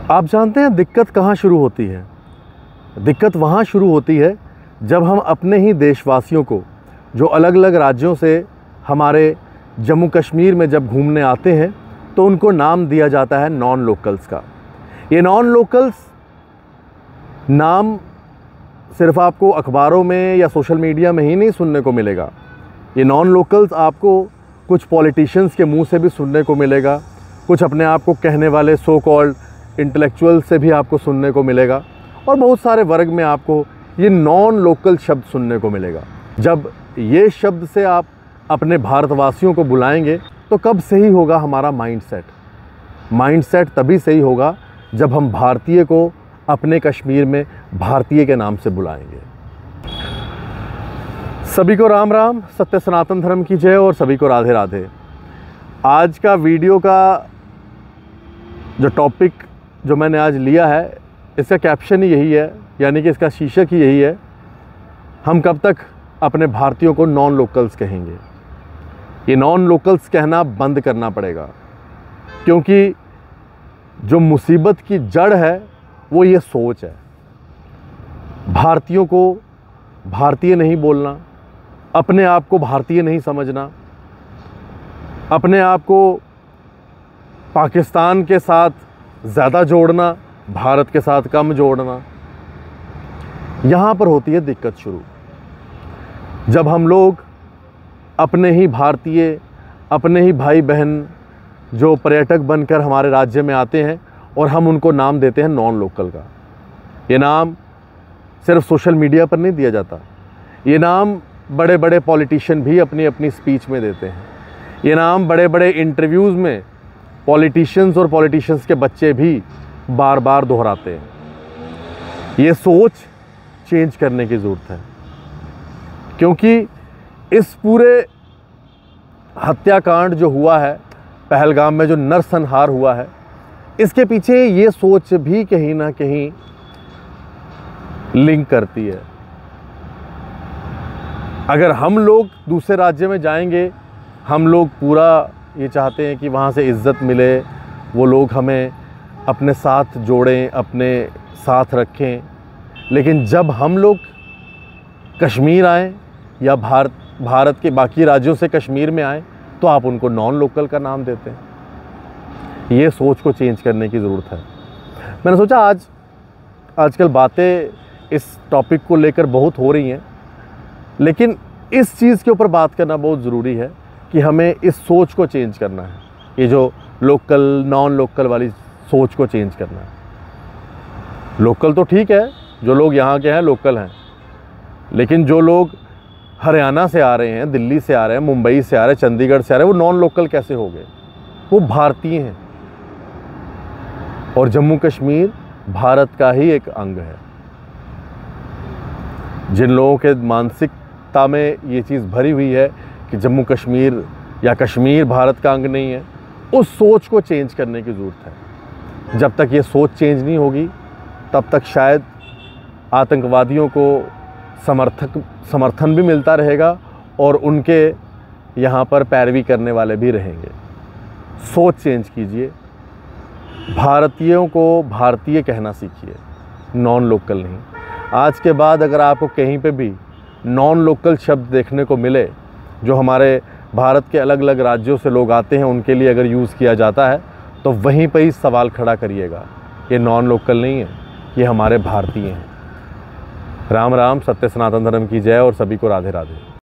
आप जानते हैं दिक्कत कहाँ शुरू होती है? दिक्कत वहाँ शुरू होती है जब हम अपने ही देशवासियों को, जो अलग अलग राज्यों से हमारे जम्मू कश्मीर में जब घूमने आते हैं, तो उनको नाम दिया जाता है नॉन लोकल्स का। ये नॉन लोकल्स नाम सिर्फ आपको अखबारों में या सोशल मीडिया में ही नहीं सुनने को मिलेगा। ये नॉन लोकल्स आपको कुछ पॉलिटिशियंस के मुंह से भी सुनने को मिलेगा, कुछ अपने आप को कहने वाले सो कॉल्ड इंटेलेक्चुअल से भी आपको सुनने को मिलेगा, और बहुत सारे वर्ग में आपको ये नॉन लोकल शब्द सुनने को मिलेगा। जब ये शब्द से आप अपने भारतवासियों को बुलाएंगे तो कब सही होगा हमारा माइंडसेट तभी सही होगा जब हम भारतीय को अपने कश्मीर में भारतीय के नाम से बुलाएंगे। सभी को राम राम, सत्य सनातन धर्म की जय और सभी को राधे राधे। आज का वीडियो का जो टॉपिक जो मैंने आज लिया है, इसका कैप्शन ही यही है, यानी कि इसका शीर्षक ही यही है, हम कब तक अपने भारतीयों को नॉन लोकल्स कहेंगे। ये नॉन लोकल्स कहना बंद करना पड़ेगा, क्योंकि जो मुसीबत की जड़ है वो ये सोच है। भारतीयों को भारतीय नहीं बोलना, अपने आप को भारतीय नहीं समझना, अपने आप को पाकिस्तान के साथ ज़्यादा जोड़ना, भारत के साथ कम जोड़ना, यहाँ पर होती है दिक्कत शुरू। जब हम लोग अपने ही भारतीय, अपने ही भाई बहन जो पर्यटक बनकर हमारे राज्य में आते हैं और हम उनको नाम देते हैं नॉन लोकल का। ये नाम सिर्फ सोशल मीडिया पर नहीं दिया जाता, ये नाम बड़े बड़े पॉलिटिशियन भी अपनी अपनी स्पीच में देते हैं। ये नाम बड़े बड़े इंटरव्यूज़ में पॉलिटिशियंस और पॉलिटिशियंस के बच्चे भी बार बार दोहराते हैं। ये सोच चेंज करने की ज़रूरत है, क्योंकि इस पूरे हत्याकांड जो हुआ है, पहलगाम में जो नरसंहार हुआ है, इसके पीछे ये सोच भी कहीं ना कहीं लिंक करती है। अगर हम लोग दूसरे राज्य में जाएंगे, हम लोग पूरा ये चाहते हैं कि वहाँ से इज़्ज़त मिले, वो लोग हमें अपने साथ जोड़ें, अपने साथ रखें, लेकिन जब हम लोग कश्मीर आएँ या भारत के बाकी राज्यों से कश्मीर में आएँ, तो आप उनको नॉन लोकल का नाम देते हैं। ये सोच को चेंज करने की ज़रूरत है। मैंने सोचा आजकल बातें इस टॉपिक को लेकर बहुत हो रही हैं, लेकिन इस चीज़ के ऊपर बात करना बहुत ज़रूरी है कि हमें इस सोच को चेंज करना है। ये जो लोकल नॉन लोकल वाली सोच को चेंज करना है। लोकल तो ठीक है, जो लोग यहाँ के हैं लोकल हैं, लेकिन जो लोग हरियाणा से आ रहे हैं, दिल्ली से आ रहे हैं, मुंबई से आ रहे हैं, चंडीगढ़ से आ रहे हैं, वो नॉन लोकल कैसे हो गए? वो भारतीय हैं, और जम्मू कश्मीर भारत का ही एक अंग है। जिन लोगों के मानसिकता में ये चीज़ भरी हुई है कि जम्मू कश्मीर या कश्मीर भारत का अंग नहीं है, उस सोच को चेंज करने की ज़रूरत है। जब तक ये सोच चेंज नहीं होगी, तब तक शायद आतंकवादियों को समर्थन भी मिलता रहेगा और उनके यहाँ पर पैरवी करने वाले भी रहेंगे। सोच चेंज कीजिए, भारतीयों को भारतीय कहना सीखिए, नॉन लोकल नहीं। आज के बाद अगर आपको कहीं पे भी नॉन लोकल शब्द देखने को मिले, जो हमारे भारत के अलग अलग राज्यों से लोग आते हैं उनके लिए अगर यूज़ किया जाता है, तो वहीं पे ही सवाल खड़ा करिएगा, ये नॉन लोकल नहीं है, ये हमारे भारतीय हैं। राम राम, सत्य सनातन धर्म की जय और सभी को राधे राधे।